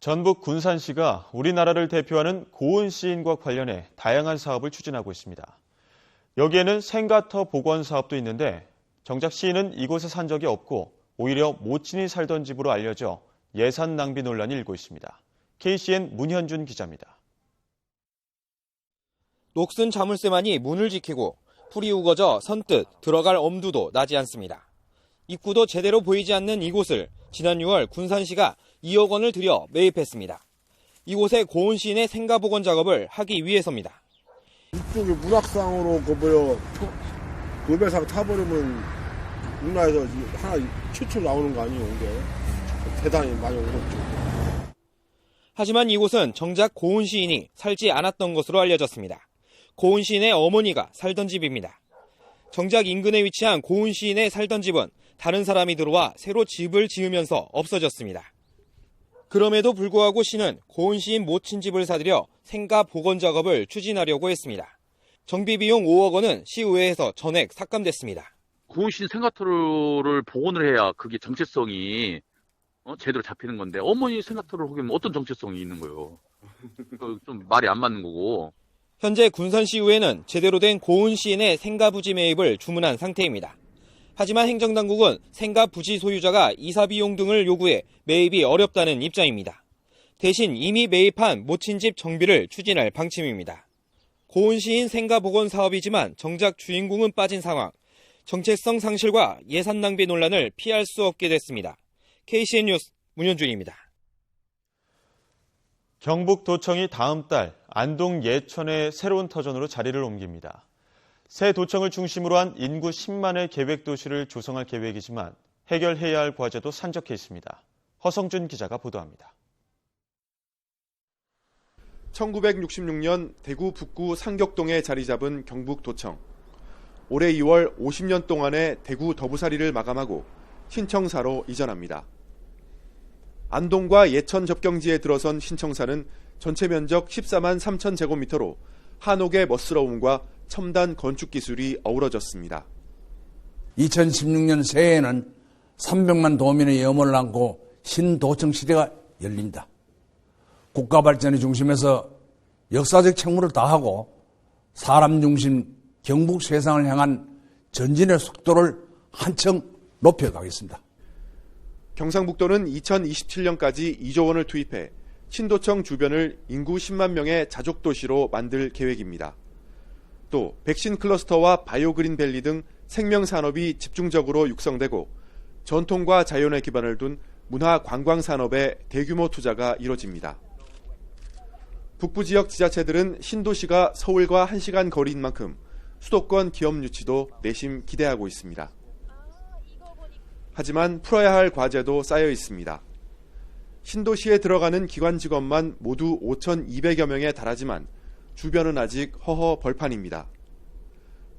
전북 군산시가 우리나라를 대표하는 고은 시인과 관련해 다양한 사업을 추진하고 있습니다. 여기에는 생가터 복원 사업도 있는데 정작 시인은 이곳에 산 적이 없고 오히려 모친이 살던 집으로 알려져 예산 낭비 논란이 일고 있습니다. KCN 문현준 기자입니다. 녹슨 자물쇠만이 문을 지키고 풀이 우거져 선뜻 들어갈 엄두도 나지 않습니다. 입구도 제대로 보이지 않는 이곳을 지난 6월 군산시가 2억 원을 들여 매입했습니다. 이곳에 고은 시인의 생가 복원 작업을 하기 위해서입니다. 이쪽에 문학상으로 노벨상 타버리면 우리나라에서 하나 최초로 나오는 거 아니에요, 이게. 대단히 많이 어렵죠. 하지만 이곳은 정작 고은 시인이 살지 않았던 것으로 알려졌습니다. 고은 시인의 어머니가 살던 집입니다. 정작 인근에 위치한 고은 시인의 살던 집은 다른 사람이 들어와 새로 집을 지으면서 없어졌습니다. 그럼에도 불구하고 시는 고은 시인 모친 집을 사들여 생가 복원 작업을 추진하려고 했습니다. 정비 비용 5억 원은 시의회에서 전액 삭감됐습니다. 고은 시인 생가터를 복원을 해야 그게 정체성이 제대로 잡히는 건데 어머니 생가터를 하기면 어떤 정체성이 있는 거예요? 좀 말이 안 맞는 거고. 현재 군산시의회는 제대로 된 고은 시인의 생가 부지 매입을 주문한 상태입니다. 하지만 행정당국은 생가 부지 소유자가 이사 비용 등을 요구해 매입이 어렵다는 입장입니다. 대신 이미 매입한 모친 집 정비를 추진할 방침입니다. 고은 시인 생가 복원 사업이지만 정작 주인공은 빠진 상황. 정체성 상실과 예산 낭비 논란을 피할 수 없게 됐습니다. KCN 뉴스 문현준입니다. 경북도청이 다음 달 안동 예천의 새로운 터전으로 자리를 옮깁니다. 새 도청을 중심으로 한 인구 10만의 계획도시를 조성할 계획이지만 해결해야 할 과제도 산적해 있습니다. 허성준 기자가 보도합니다. 1966년 대구 북구 상격동에 자리 잡은 경북도청. 올해 2월 50년 동안의 대구 더부살이를 마감하고 신청사로 이전합니다. 안동과 예천 접경지에 들어선 신청사는 전체 면적 14만 3천 제곱미터로 한옥의 멋스러움과 첨단 건축 기술이 어우러졌습니다. 2016년 새해에는 300만 도민의 염원을 안고 신도청 시대가 열립니다. 국가 발전의 중심에서 역사적 책무를 다하고 사람 중심 경북 세상을 향한 전진의 속도를 한층 높여가겠습니다. 경상북도는 2027년까지 2조 원을 투입해 신도청 주변을 인구 10만 명의 자족도시로 만들 계획입니다. 또 백신 클러스터와 바이오그린밸리 등 생명산업이 집중적으로 육성되고 전통과 자연에 기반을 둔 문화관광산업에 대규모 투자가 이뤄집니다. 북부 지역 지자체들은 신도시가 서울과 1시간 거리인 만큼 수도권 기업 유치도 내심 기대하고 있습니다. 하지만 풀어야 할 과제도 쌓여 있습니다. 신도시에 들어가는 기관 직원만 모두 5,200여 명에 달하지만 주변은 아직 허허 벌판입니다.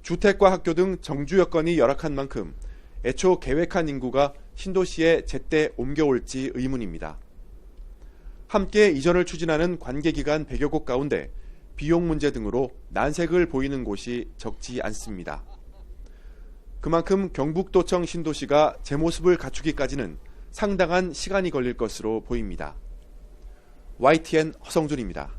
주택과 학교 등 정주 여건이 열악한 만큼 애초 계획한 인구가 신도시에 제때 옮겨올지 의문입니다. 함께 이전을 추진하는 관계기관 100여 곳 가운데 비용 문제 등으로 난색을 보이는 곳이 적지 않습니다. 그만큼 경북도청 신도시가 제 모습을 갖추기까지는 상당한 시간이 걸릴 것으로 보입니다. YTN 허성준입니다.